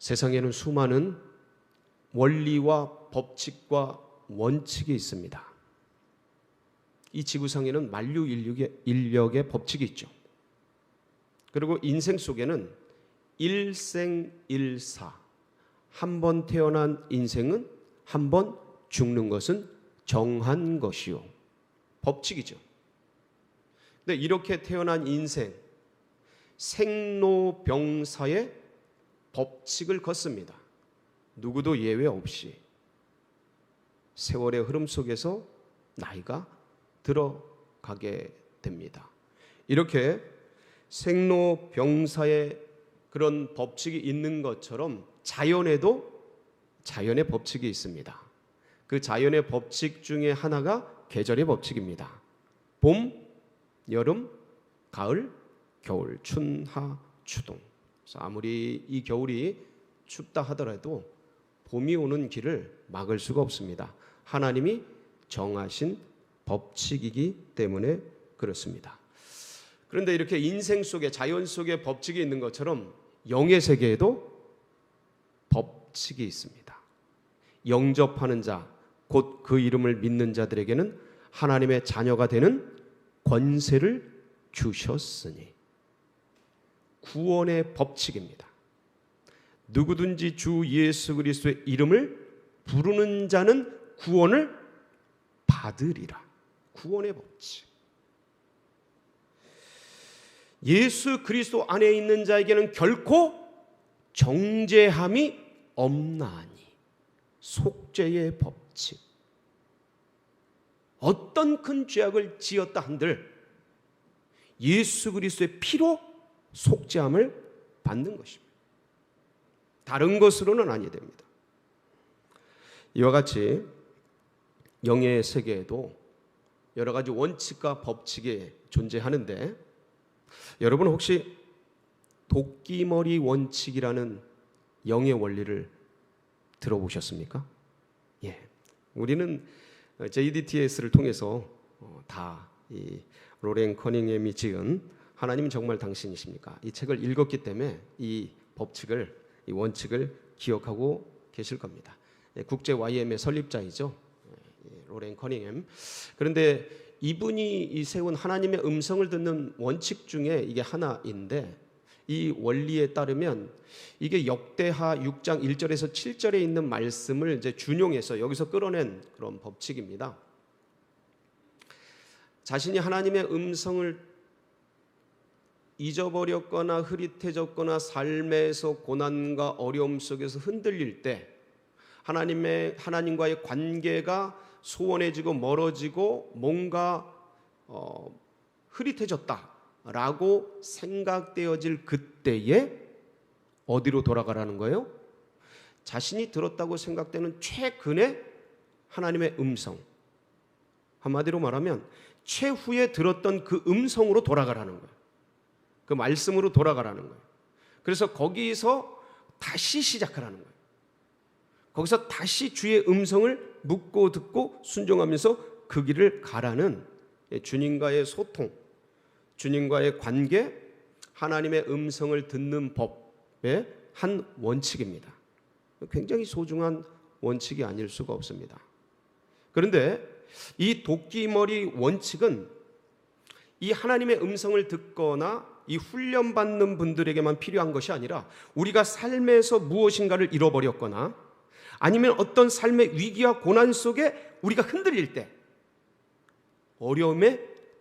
세상에는 수많은 원리와 법칙과 원칙이 있습니다. 이 지구상에는 만류 인력의 법칙이 있죠. 그리고 인생 속에는 일생일사, 한 번 태어난 인생은 한 번 죽는 것은 정한 것이요, 법칙이죠. 근데 이렇게 태어난 인생, 생로병사의 법칙을 걷습니다. 누구도 예외 없이 세월의 흐름 속에서 나이가 들어가게 됩니다. 이렇게 생로병사의 그런 법칙이 있는 것처럼 자연에도 자연의 법칙이 있습니다. 그 자연의 법칙 중에 하나가 계절의 법칙입니다. 봄, 여름, 가을, 겨울, 춘하, 추동. 그래서 아무리 이 겨울이 춥다 하더라도 봄이 오는 길을 막을 수가 없습니다. 하나님이 정하신 법칙이기 때문에 그렇습니다. 그런데 이렇게 인생 속에, 자연 속에 법칙이 있는 것처럼 영의 세계에도 법칙이 있습니다. 영접하는 자, 곧 그 이름을 믿는 자들에게는 하나님의 자녀가 되는 권세를 주셨으니, 구원의 법칙입니다. 누구든지 주 예수 그리스도의 이름을 부르는 자는 구원을 받으리라. 구원의 법칙. 예수 그리스도 안에 있는 자에게는 결코 정죄함이 없나니. 속죄의 법칙. 어떤 큰 죄악을 지었다 한들 예수 그리스도의 피로 속죄함을 받는 것입니다. 다른 것으로는 아니 됩니다. 이와 같이 영의 세계에도 여러 가지 원칙과 법칙이 존재하는데, 여러분 혹시 도끼머리 원칙이라는 영의 원리를 들어보셨습니까? 예, 우리는 JDTS를 통해서 다 이 로렌 커닝햄이 지은 하나님은 정말 당신이십니까? 이 책을 읽었기 때문에 이 법칙을, 이 원칙을 기억하고 계실 겁니다. 국제 YM의 설립자이죠, 로렌 커닝햄. 그런데 이분이 세운 하나님의 음성을 듣는 원칙 중에 이게 하나인데, 이 원리에 따르면 이게 역대하 6장 1절에서 7절에 있는 말씀을 이제 준용해서 여기서 끌어낸 그런 법칙입니다. 자신이 하나님의 음성을 잊어버렸거나 흐릿해졌거나 삶에서 고난과 어려움 속에서 흔들릴 때, 하나님과의 관계가 소원해지고 멀어지고 뭔가 흐릿해졌다라고 생각되어질 그때에 어디로 돌아가라는 거예요? 자신이 들었다고 생각되는 최근의 하나님의 음성, 한마디로 말하면 최후에 들었던 그 음성으로 돌아가라는 거예요. 그 말씀으로 돌아가라는 거예요. 그래서 거기서 다시 시작하라는 거예요. 거기서 다시 주의 음성을 묻고 듣고 순종하면서 그 길을 가라는 주님과의 소통, 주님과의 관계, 하나님의 음성을 듣는 법의 한 원칙입니다. 굉장히 소중한 원칙이 아닐 수가 없습니다. 그런데 이 도끼머리 원칙은 이 하나님의 음성을 듣거나 이 훈련받는 분들에게만 필요한 것이 아니라, 우리가 삶에서 무엇인가를 잃어버렸거나 아니면 어떤 삶의 위기와 고난 속에 우리가 흔들릴 때, 어려움에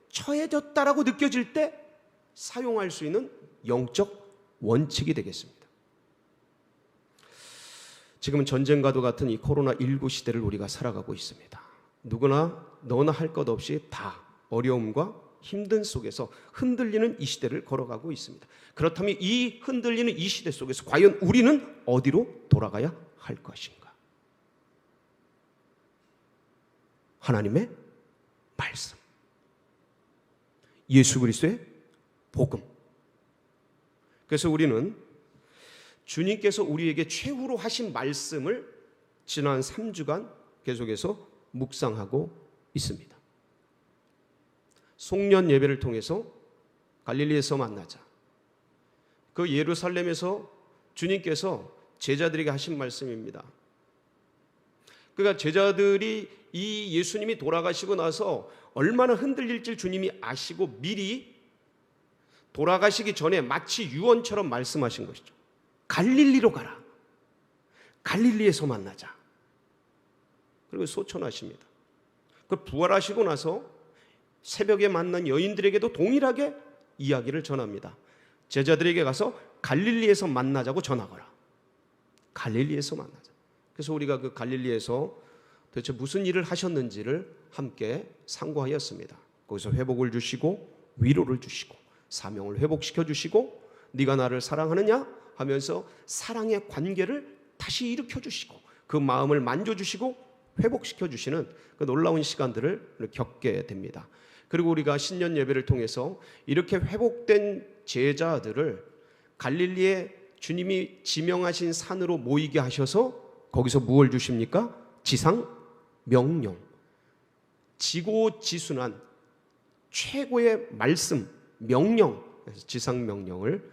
처해졌다라고 느껴질 때 사용할 수 있는 영적 원칙이 되겠습니다. 지금은 전쟁과도 같은 이 코로나19 시대를 우리가 살아가고 있습니다. 누구나 너나 할 것 없이 다 어려움과 힘든 속에서 흔들리는 이 시대를 걸어가고 있습니다. 그렇다면 이 흔들리는 이 시대 속에서 과연 우리는 어디로 돌아가야 할 것인가? 하나님의 말씀, 예수 그리스도의 복음. 그래서 우리는 주님께서 우리에게 최후로 하신 말씀을 지난 3주간 계속해서 묵상하고 있습니다. 송년 예배를 통해서 갈릴리에서 만나자, 그 예루살렘에서 주님께서 제자들에게 하신 말씀입니다. 그러니까 제자들이 이 예수님이 돌아가시고 나서 얼마나 흔들릴지 주님이 아시고 미리 돌아가시기 전에 마치 유언처럼 말씀하신 것이죠. 갈릴리로 가라. 갈릴리에서 만나자. 그리고 소천하십니다. 그 부활하시고 나서 새벽에 만난 여인들에게도 동일하게 이야기를 전합니다. 제자들에게 가서 갈릴리에서 만나자고 전하거라. 갈릴리에서 만나자. 그래서 우리가 그 갈릴리에서 도대체 무슨 일을 하셨는지를 함께 상고하였습니다. 거기서 회복을 주시고 위로를 주시고 사명을 회복시켜 주시고 네가 나를 사랑하느냐 하면서 사랑의 관계를 다시 일으켜 주시고 그 마음을 만져주시고 회복시켜 주시는 그 놀라운 시간들을 겪게 됩니다. 그리고 우리가 신년 예배를 통해서 이렇게 회복된 제자들을 갈릴리에 주님이 지명하신 산으로 모이게 하셔서 거기서 무엇을 주십니까? 지상 명령, 지고지순한 최고의 말씀, 명령, 지상 명령을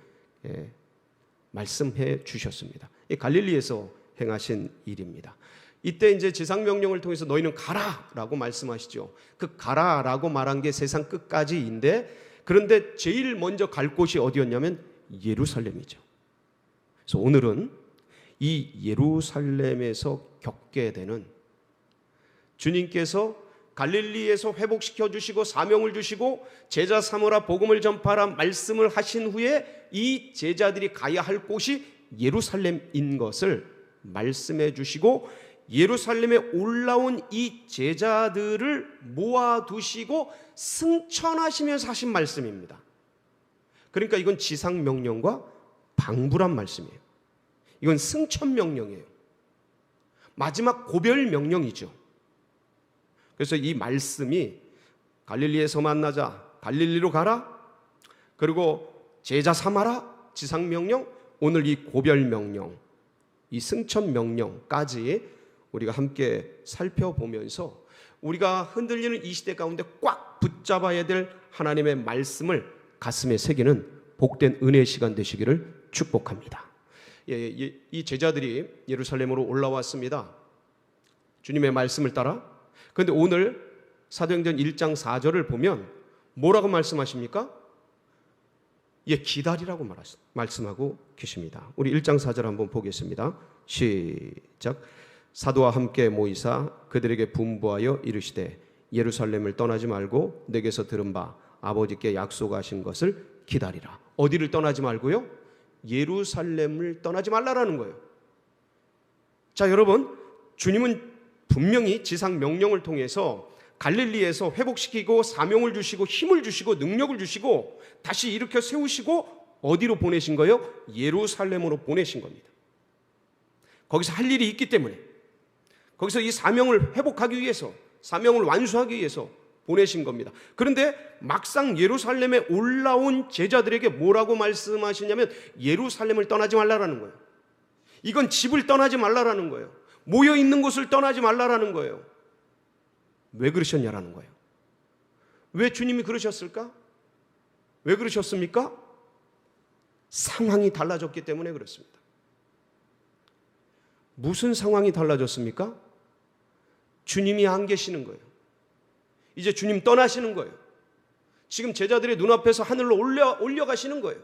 말씀해 주셨습니다. 이 갈릴리에서 행하신 일입니다. 이때 이제 지상 명령을 통해서 너희는 가라라고 말씀하시죠. 그 가라라고 말한 게 세상 끝까지인데, 그런데 제일 먼저 갈 곳이 어디였냐면 예루살렘이죠. 그래서 오늘은 이 예루살렘에서 겪게 되는 주님께서 갈릴리에서 회복시켜 주시고 사명을 주시고 제자 삼으라 복음을 전파하라 말씀을 하신 후에 이 제자들이 가야 할 곳이 예루살렘인 것을 말씀해 주시고 예루살렘에 올라온 이 제자들을 모아두시고 승천하시면서 하신 말씀입니다. 그러니까 이건 지상명령과 방불한 말씀이에요. 이건 승천명령이에요. 마지막 고별명령이죠. 그래서 이 말씀이 갈릴리에서 만나자, 갈릴리로 가라, 그리고 제자 삼아라, 지상명령, 오늘 이 고별명령, 이 승천명령까지 우리가 함께 살펴보면서 우리가 흔들리는 이 시대 가운데 꽉 붙잡아야 될 하나님의 말씀을 가슴에 새기는 복된 은혜의 시간 되시기를 축복합니다. 이 제자들이 예루살렘으로 올라왔습니다. 주님의 말씀을 따라. 그런데 오늘 사도행전 1장 4절을 보면 뭐라고 말씀하십니까? 기다리라고 말씀하고 계십니다. 우리 1장 4절 한번 보겠습니다. 시작. 사도와 함께 모이사 그들에게 분부하여 이르시되 예루살렘을 떠나지 말고 내게서 들은 바 아버지께 약속하신 것을 기다리라. 어디를 떠나지 말고요? 예루살렘을 떠나지 말라라는 거예요. 자, 여러분, 주님은 분명히 지상 명령을 통해서 갈릴리에서 회복시키고 사명을 주시고 힘을 주시고 능력을 주시고 다시 일으켜 세우시고 어디로 보내신 거예요? 예루살렘으로 보내신 겁니다. 거기서 할 일이 있기 때문에, 거기서 이 사명을 회복하기 위해서, 사명을 완수하기 위해서 보내신 겁니다. 그런데 막상 예루살렘에 올라온 제자들에게 뭐라고 말씀하시냐면 예루살렘을 떠나지 말라라는 거예요. 이건 집을 떠나지 말라라는 거예요. 모여 있는 곳을 떠나지 말라라는 거예요. 왜 그러셨냐라는 거예요. 왜 주님이 그러셨을까? 왜 그러셨습니까? 상황이 달라졌기 때문에 그렇습니다. 무슨 상황이 달라졌습니까? 주님이 안 계시는 거예요. 이제 주님 떠나시는 거예요. 지금 제자들의 눈앞에서 하늘로 올려가시는 거예요.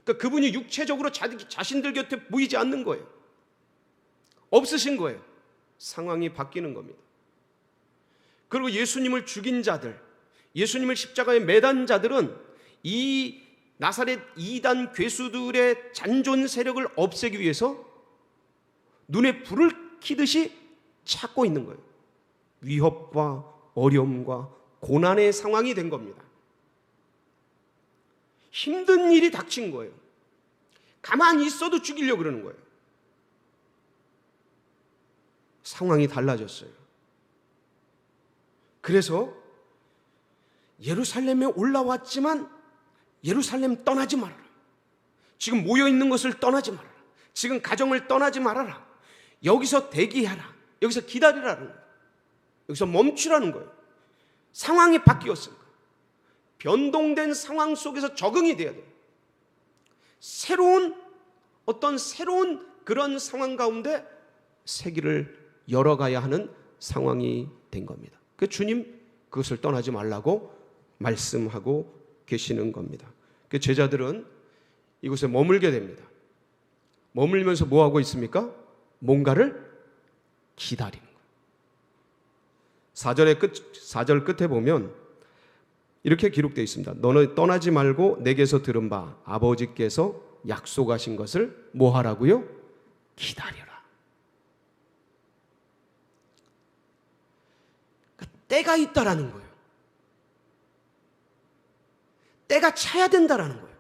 그러니까 그분이 육체적으로 자신들 곁에 보이지 않는 거예요. 없으신 거예요. 상황이 바뀌는 겁니다. 그리고 예수님을 죽인 자들, 예수님을 십자가에 매단 자들은 이 나사렛 이단 괴수들의 잔존 세력을 없애기 위해서 눈에 불을 켜듯이 찾고 있는 거예요. 위협과 어려움과 고난의 상황이 된 겁니다. 힘든 일이 닥친 거예요. 가만히 있어도 죽이려고 그러는 거예요. 상황이 달라졌어요. 그래서 예루살렘에 올라왔지만 예루살렘 떠나지 말아라. 지금 모여있는 것을 떠나지 말아라. 지금 가정을 떠나지 말아라. 여기서 대기하라. 여기서 기다리라는 거예요. 여기서 멈추라는 거예요. 상황이 바뀌었으니까. 변동된 상황 속에서 적응이 돼야 돼요. 새로운 어떤 새로운 그런 상황 가운데 세기를 열어가야 하는 상황이 된 겁니다. 그 주님 그것을 떠나지 말라고 말씀하고 계시는 겁니다. 그 제자들은 이곳에 머물게 됩니다. 머물면서 뭐 하고 있습니까? 뭔가를 기다리는 거예요. 4절 끝에 보면 이렇게 기록되어 있습니다. 너는 떠나지 말고 내게서 들은 바 아버지께서 약속하신 것을 뭐 하라고요? 기다려라. 그러니까 때가 있다라는 거예요. 때가 차야 된다라는 거예요.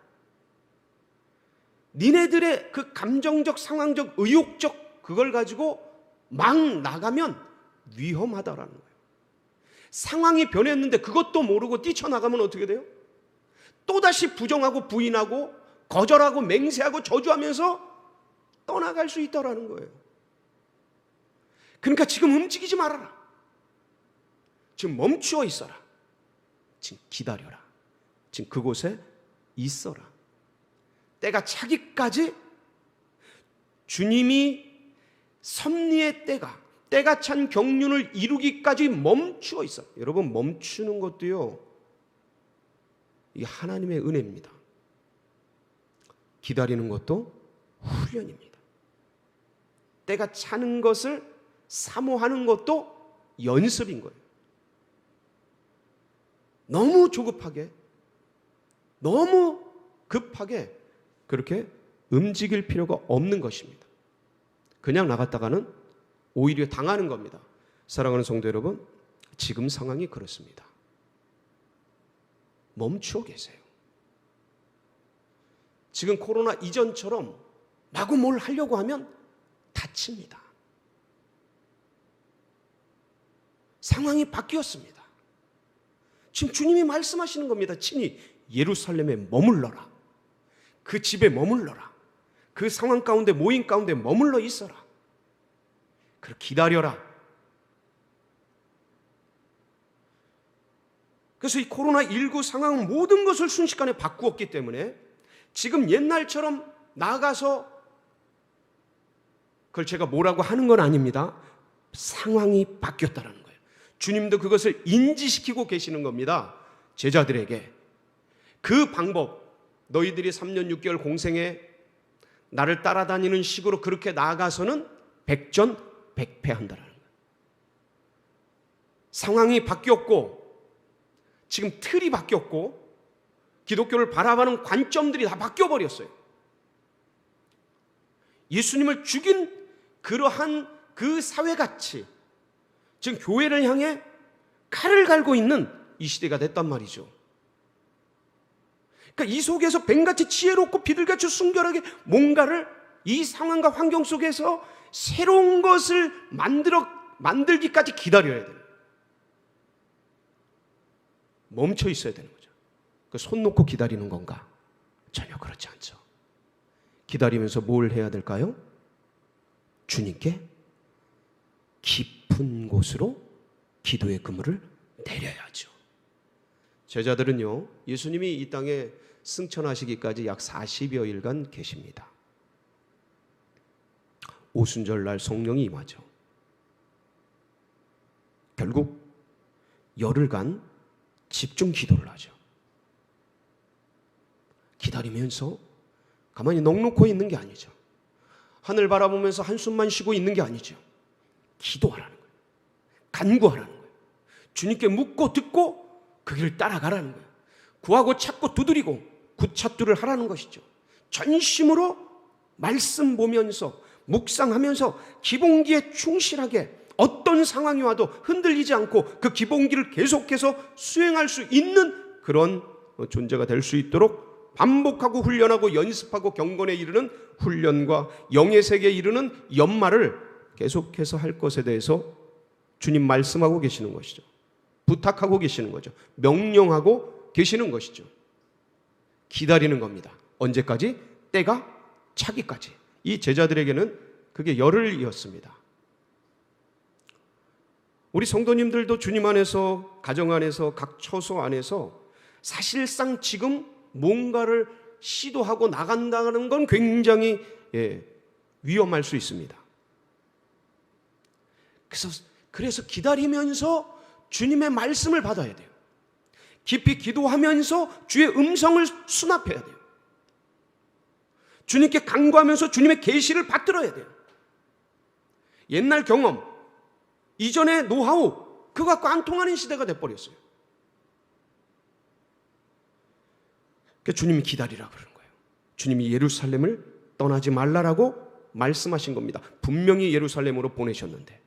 니네들의 그 감정적, 상황적, 의욕적 그걸 가지고 막 나가면 위험하다라는 거예요. 상황이 변했는데 그것도 모르고 뛰쳐나가면 어떻게 돼요? 또다시 부정하고 부인하고 거절하고 맹세하고 저주하면서 떠나갈 수 있다라는 거예요. 그러니까 지금 움직이지 말아라. 지금 멈추어 있어라. 지금 기다려라. 지금 그곳에 있어라. 때가 차기까지 주님이 섭리의 때가 찬 경륜을 이루기까지 멈추어 있어. 여러분, 멈추는 것도요, 이게 하나님의 은혜입니다. 기다리는 것도 훈련입니다. 때가 차는 것을 사모하는 것도 연습인 거예요. 너무 조급하게, 너무 급하게 그렇게 움직일 필요가 없는 것입니다. 그냥 나갔다가는 오히려 당하는 겁니다. 사랑하는 성도 여러분, 지금 상황이 그렇습니다. 멈추어 계세요. 지금 코로나 이전처럼 마구 뭘 하려고 하면 다칩니다. 상황이 바뀌었습니다. 지금 주님이 말씀하시는 겁니다. 친히 예루살렘에 머물러라. 그 집에 머물러라. 그 상황 가운데, 모임 가운데 머물러 있어라. 그걸 기다려라. 그래서 이 코로나19 상황은 모든 것을 순식간에 바꾸었기 때문에 지금 옛날처럼 나가서 그걸 제가 뭐라고 하는 건 아닙니다. 상황이 바뀌었다는 거예요. 주님도 그것을 인지시키고 계시는 겁니다. 제자들에게. 그 방법, 너희들이 3년 6개월 공생에 나를 따라다니는 식으로 그렇게 나아가서는 백전백패한다라는 거예요. 상황이 바뀌었고 지금 틀이 바뀌었고 기독교를 바라보는 관점들이 다 바뀌어버렸어요. 예수님을 죽인 그러한 그 사회가치, 지금 교회를 향해 칼을 갈고 있는 이 시대가 됐단 말이죠. 그러니까 이 속에서 뱀같이 지혜롭고 비둘기같이 순결하게 뭔가를 이 상황과 환경 속에서 새로운 것을 만들기까지 기다려야 돼요. 멈춰 있어야 되는 거죠. 손 놓고 기다리는 건가? 전혀 그렇지 않죠. 기다리면서 뭘 해야 될까요? 주님께 깊은 곳으로 기도의 그물을 내려야죠. 제자들은요, 예수님이 이 땅에 승천하시기까지 약 40여일간 계십니다. 오순절날 성령이 임하죠. 결국 열흘간 집중 기도를 하죠. 기다리면서 가만히 넋놓고 있는 게 아니죠. 하늘 바라보면서 한숨만 쉬고 있는 게 아니죠. 기도하라는 거예요. 간구하라는 거예요. 주님께 묻고 듣고 그 길을 따라가라는 거예요. 구하고 찾고 두드리고 굿찾두를 하라는 것이죠. 전심으로 말씀 보면서 묵상하면서 기본기에 충실하게 어떤 상황이 와도 흔들리지 않고 그 기본기를 계속해서 수행할 수 있는 그런 존재가 될 수 있도록 반복하고 훈련하고 연습하고 경건에 이르는 훈련과 영의 세계에 이르는 연말을 계속해서 할 것에 대해서 주님 말씀하고 계시는 것이죠. 부탁하고 계시는 거죠. 명령하고 계시는 것이죠. 기다리는 겁니다. 언제까지? 때가 차기까지. 이 제자들에게는 그게 열흘이었습니다. 우리 성도님들도 주님 안에서, 가정 안에서, 각 처소 안에서 사실상 지금 뭔가를 시도하고 나간다는 건 굉장히 위험할 수 있습니다. 그래서 기다리면서 주님의 말씀을 받아야 돼요. 깊이 기도하면서 주의 음성을 수납해야 돼요. 주님께 간구하면서 주님의 계시를 받들어야 돼요. 옛날 경험, 이전의 노하우, 그거 갖고 안 통하는 시대가 돼버렸어요. 그러니까 주님이 기다리라 그러는 거예요. 주님이 예루살렘을 떠나지 말라라고 말씀하신 겁니다. 분명히 예루살렘으로 보내셨는데,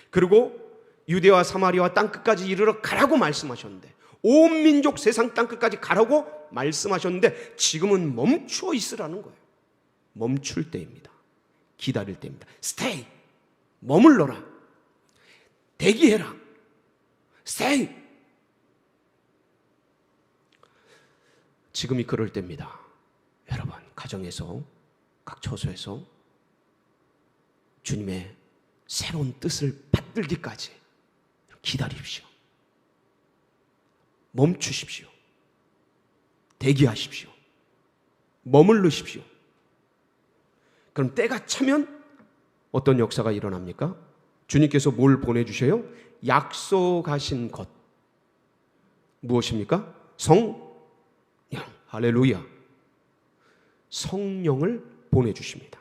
그리고 유대와 사마리아 땅끝까지 이르러 가라고 말씀하셨는데, 온 민족 세상 땅끝까지 가라고 말씀하셨는데, 지금은 멈추어 있으라는 거예요. 멈출 때입니다. 기다릴 때입니다. Stay, 머물러라. 대기해라. Stay. 지금이 그럴 때입니다. 여러분, 가정에서, 각 처소에서 주님의 새로운 뜻을 받들기까지 기다리십시오. 멈추십시오. 대기하십시오. 머무르십시오. 그럼 때가 차면 어떤 역사가 일어납니까? 주님께서 뭘 보내주셔요? 약속하신 것. 무엇입니까? 성령. 할렐루야. 성령을 보내주십니다.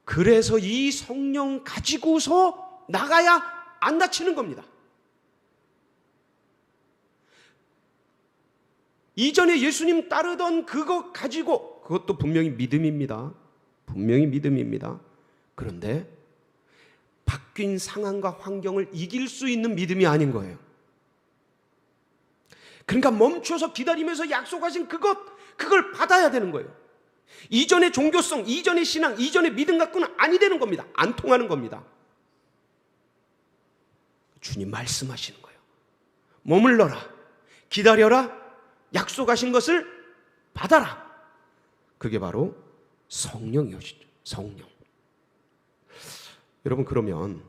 그래서 이 성령 가지고서 나가야 안 다치는 겁니다. 이전에 예수님 따르던 그거 가지고, 그것도 분명히 믿음입니다. 분명히 믿음입니다. 그런데 바뀐 상황과 환경을 이길 수 있는 믿음이 아닌 거예요. 그러니까 멈춰서 기다리면서 약속하신 그걸 받아야 되는 거예요. 이전의 종교성, 이전의 신앙, 이전의 믿음 갖고는 아니 되는 겁니다. 안 통하는 겁니다. 주님 말씀하시는 거예요. 머물러라, 기다려라, 약속하신 것을 받아라. 그게 바로 성령이오시죠. 성령. 여러분, 그러면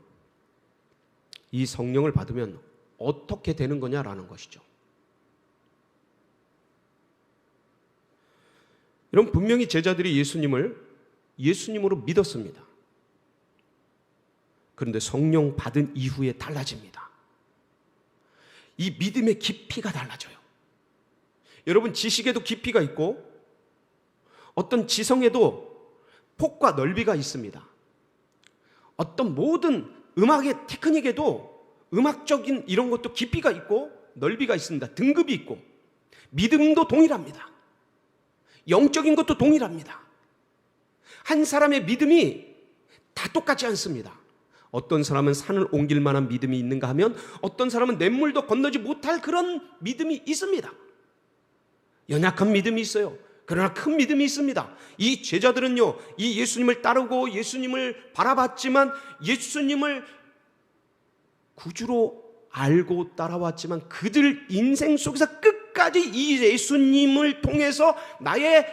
이 성령을 받으면 어떻게 되는 거냐라는 것이죠. 여러분, 분명히 제자들이 예수님을 예수님으로 믿었습니다. 그런데 성령 받은 이후에 달라집니다. 이 믿음의 깊이가 달라져요. 여러분, 지식에도 깊이가 있고 어떤 지성에도 폭과 넓이가 있습니다. 어떤 모든 음악의 테크닉에도 음악적인 이런 것도 깊이가 있고 넓이가 있습니다. 등급이 있고, 믿음도 동일합니다. 영적인 것도 동일합니다. 한 사람의 믿음이 다 똑같지 않습니다. 어떤 사람은 산을 옮길 만한 믿음이 있는가 하면 어떤 사람은 냇물도 건너지 못할 그런 믿음이 있습니다. 연약한 믿음이 있어요. 그러나 큰 믿음이 있습니다. 이 제자들은요, 이 예수님을 따르고 예수님을 바라봤지만, 예수님을 구주로 알고 따라왔지만, 그들 인생 속에서 끝까지 이 예수님을 통해서 나의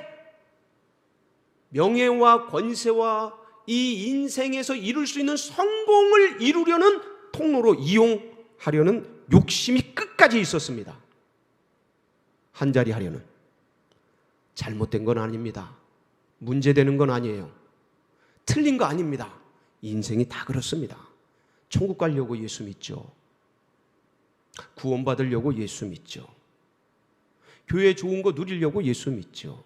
명예와 권세와 이 인생에서 이룰 수 있는 성공을 이루려는 통로로 이용하려는 욕심이 끝까지 있었습니다. 한자리 하려는. 잘못된 건 아닙니다. 문제되는 건 아니에요. 틀린 거 아닙니다. 인생이 다 그렇습니다. 천국 가려고 예수 믿죠. 구원받으려고 예수 믿죠. 교회 좋은 거 누리려고 예수 믿죠.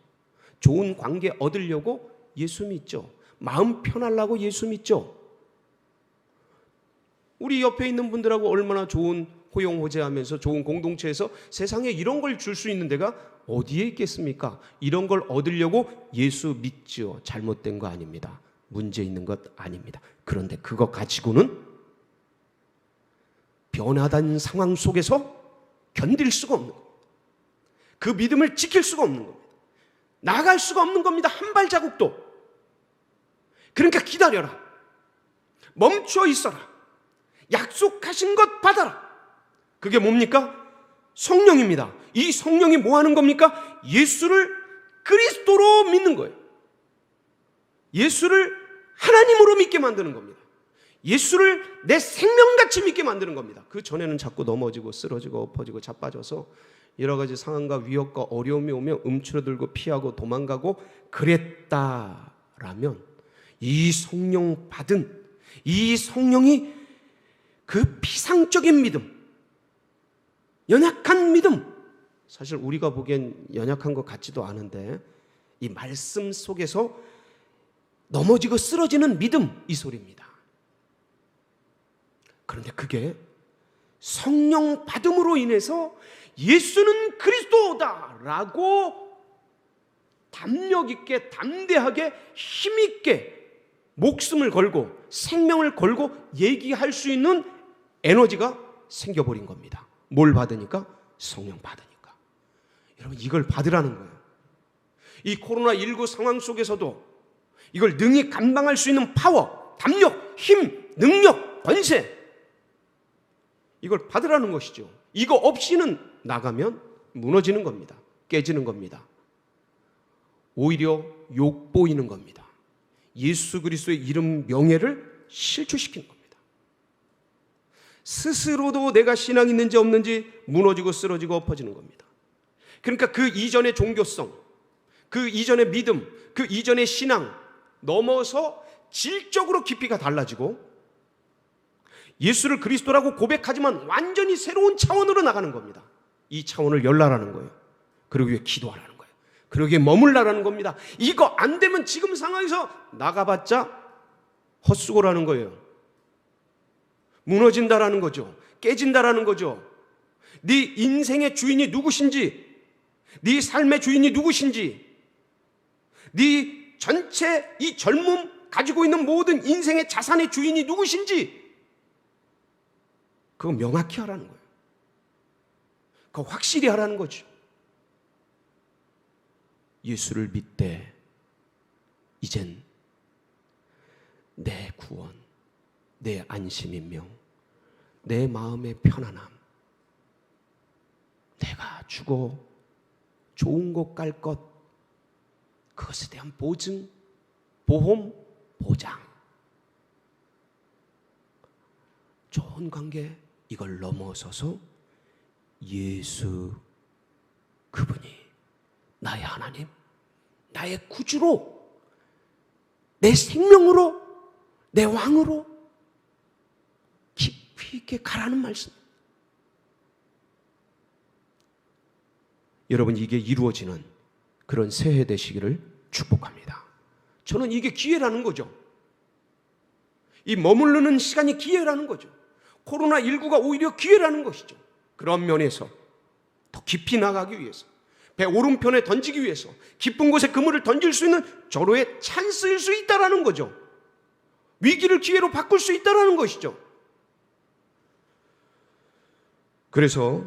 좋은 관계 얻으려고 예수 믿죠. 마음 편하려고 예수 믿죠. 우리 옆에 있는 분들하고 얼마나 좋은 호용호재하면서 좋은 공동체에서 세상에 이런 걸 줄 수 있는 데가 어디에 있겠습니까? 이런 걸 얻으려고 예수 믿죠. 잘못된 거 아닙니다. 문제 있는 것 아닙니다. 그런데 그거 가지고는 변화된 상황 속에서 견딜 수가 없는 겁니다. 그 믿음을 지킬 수가 없는 겁니다. 나갈 수가 없는 겁니다. 한 발자국도. 그러니까 기다려라. 멈춰 있어라. 약속하신 것 받아라. 그게 뭡니까? 성령입니다. 이 성령이 뭐 하는 겁니까? 예수를 그리스도로 믿는 거예요. 예수를 하나님으로 믿게 만드는 겁니다. 예수를 내 생명같이 믿게 만드는 겁니다. 그 전에는 자꾸 넘어지고 쓰러지고 엎어지고 자빠져서 여러 가지 상황과 위협과 어려움이 오면 움츠러들고 피하고 도망가고 그랬다라면 이 성령 받은 이 성령이 그 피상적인 믿음, 연약한 믿음, 사실 우리가 보기엔 연약한 것 같지도 않은데 이 말씀 속에서 넘어지고 쓰러지는 믿음, 이 소리입니다. 그런데 그게 성령 받음으로 인해서 예수는 그리스도다라고 담력 있게 담대하게 힘 있게 목숨을 걸고 생명을 걸고 얘기할 수 있는 에너지가 생겨버린 겁니다. 뭘 받으니까? 성령 받으니까. 여러분, 이걸 받으라는 거예요. 이 코로나19 상황 속에서도 이걸 능히 감당할 수 있는 파워, 담력, 힘, 능력, 권세, 이걸 받으라는 것이죠. 이거 없이는 나가면 무너지는 겁니다. 깨지는 겁니다. 오히려 욕보이는 겁니다. 예수 그리스도의 이름 명예를 실추시키는 겁니다. 스스로도 내가 신앙이 있는지 없는지 무너지고 쓰러지고 엎어지는 겁니다. 그러니까 그 이전의 종교성, 그 이전의 믿음, 그 이전의 신앙 넘어서 질적으로 깊이가 달라지고 예수를 그리스도라고 고백하지만 완전히 새로운 차원으로 나가는 겁니다. 이 차원을 열라라는 거예요. 그러기 위해 기도하라는 거예요. 그러기에 머물라라는 겁니다. 이거 안 되면 지금 상황에서 나가봤자 헛수고라는 거예요. 무너진다라는 거죠. 깨진다라는 거죠. 네 인생의 주인이 누구신지, 네 삶의 주인이 누구신지, 네 전체 이 젊음 가지고 있는 모든 인생의 자산의 주인이 누구신지 그거 명확히 하라는 거예요. 그거 확실히 하라는 거죠. 예수를 믿되 이젠 내 구원, 내 안심인명, 내 마음의 편안함, 내가 죽어 좋은 곳 갈 것, 그것에 대한 보증, 보험, 보장, 좋은 관계, 이걸 넘어서서 예수 그분이 나의 하나님, 나의 구주로, 내 생명으로, 내 왕으로 깊이 있게 가라는 말씀. 여러분, 이게 이루어지는 그런 새해 되시기를 축복합니다. 저는 이게 기회라는 거죠. 이 머무르는 시간이 기회라는 거죠. 코로나19가 오히려 기회라는 것이죠. 그런 면에서 더 깊이 나가기 위해서, 배 오른편에 던지기 위해서, 깊은 곳에 그물을 던질 수 있는 절호의 찬스일 수 있다는 거죠. 위기를 기회로 바꿀 수 있다는 것이죠. 그래서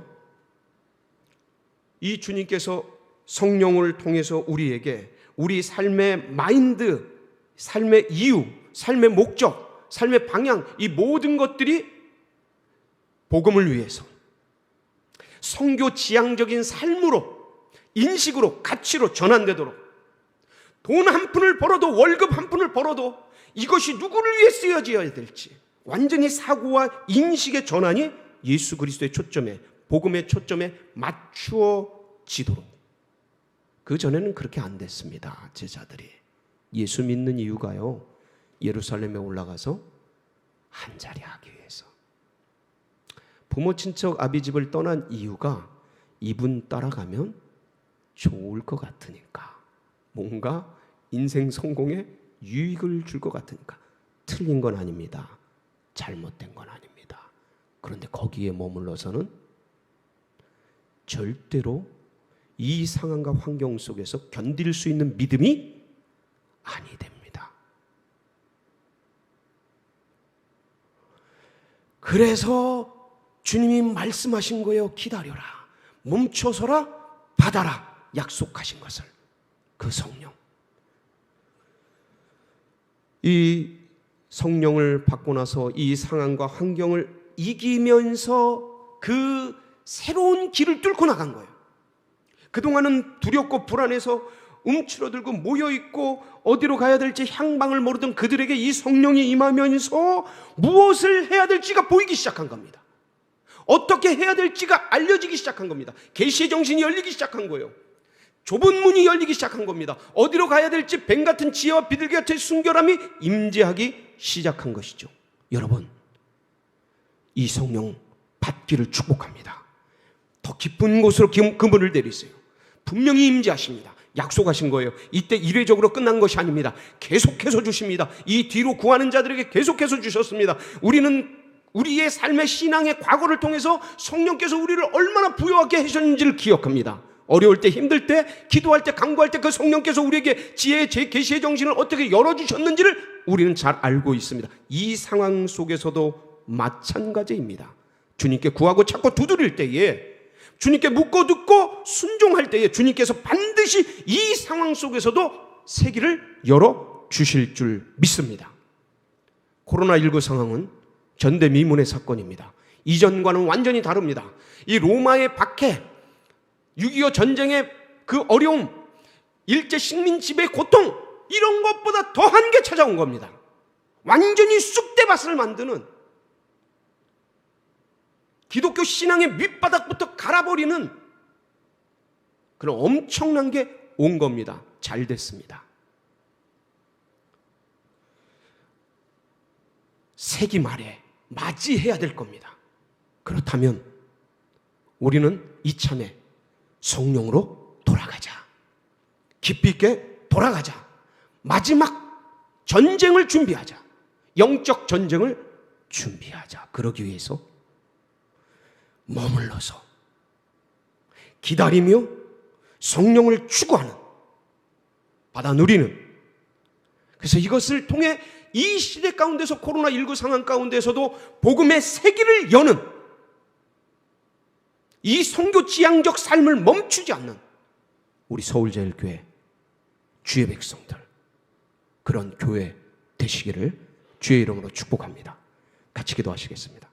이 주님께서 성령을 통해서 우리에게 우리 삶의 마인드, 삶의 이유, 삶의 목적, 삶의 방향, 이 모든 것들이 복음을 위해서 선교 지향적인 삶으로, 인식으로, 가치로 전환되도록, 돈 한 푼을 벌어도, 월급 한 푼을 벌어도 이것이 누구를 위해 쓰여져야 될지 완전히 사고와 인식의 전환이 예수 그리스도의 초점에, 복음의 초점에 맞추어지도록. 그 전에는 그렇게 안 됐습니다. 제자들이 예수 믿는 이유가요, 예루살렘에 올라가서 한자리 하기 위해서, 부모 친척 아비집을 떠난 이유가 이분 따라가면 좋을 것 같으니까, 뭔가 인생 성공에 유익을 줄 것 같으니까. 틀린 건 아닙니다. 잘못된 건 아닙니다. 그런데 거기에 머물러서는 절대로 이 상황과 환경 속에서 견딜 수 있는 믿음이 아니 됩니다. 그래서 주님이 말씀하신 거예요. 기다려라, 멈춰서라, 받아라, 약속하신 것을. 그 성령, 이 성령을 받고 나서 이 상황과 환경을 이기면서 그 새로운 길을 뚫고 나간 거예요. 그동안은 두렵고 불안해서 움츠러들고 모여있고 어디로 가야 될지 향방을 모르던 그들에게 이 성령이 임하면서 무엇을 해야 될지가 보이기 시작한 겁니다. 어떻게 해야 될지가 알려지기 시작한 겁니다. 계시의 정신이 열리기 시작한 거예요. 좁은 문이 열리기 시작한 겁니다. 어디로 가야 될지 뱀 같은 지혜와 비둘기 같은 순결함이 임재하기 시작한 것이죠. 여러분, 이 성령 받기를 축복합니다. 더 깊은 곳으로 그물을 내리세요. 분명히 임재하십니다. 약속하신 거예요. 이때 이례적으로 끝난 것이 아닙니다. 계속해서 주십니다. 이 뒤로 구하는 자들에게 계속해서 주셨습니다. 우리는 우리의 삶의 신앙의 과거를 통해서 성령께서 우리를 얼마나 부여하게 하셨는지를 기억합니다. 어려울 때, 힘들 때, 기도할 때, 간구할 때 그 성령께서 우리에게 지혜의 계시의 정신을 어떻게 열어주셨는지를 우리는 잘 알고 있습니다. 이 상황 속에서도 마찬가지입니다. 주님께 구하고 찾고 두드릴 때에, 주님께 묻고 듣고 순종할 때에 주님께서 반드시 이 상황 속에서도 새 길을 열어주실 줄 믿습니다. 코로나19 상황은 전대미문의 사건입니다. 이전과는 완전히 다릅니다. 이 로마의 박해, 6.25 전쟁의 그 어려움, 일제 식민 지배의 고통, 이런 것보다 더한 게 찾아온 겁니다. 완전히 쑥대밭을 만드는, 기독교 신앙의 밑바닥부터 갈아버리는 그런 엄청난 게 온 겁니다. 잘 됐습니다. 세기 말에 맞이해야 될 겁니다. 그렇다면 우리는 이참에 성령으로 돌아가자. 깊이 있게 돌아가자. 마지막 전쟁을 준비하자. 영적 전쟁을 준비하자. 그러기 위해서 머물러서 기다리며 성령을 추구하는, 받아 누리는, 그래서 이것을 통해 이 시대 가운데서, 코로나19 상황 가운데서도 복음의 세기를 여는, 이 선교 지향적 삶을 멈추지 않는 우리 서울제일교회 주의 백성들, 그런 교회 되시기를 주의 이름으로 축복합니다. 같이 기도하시겠습니다.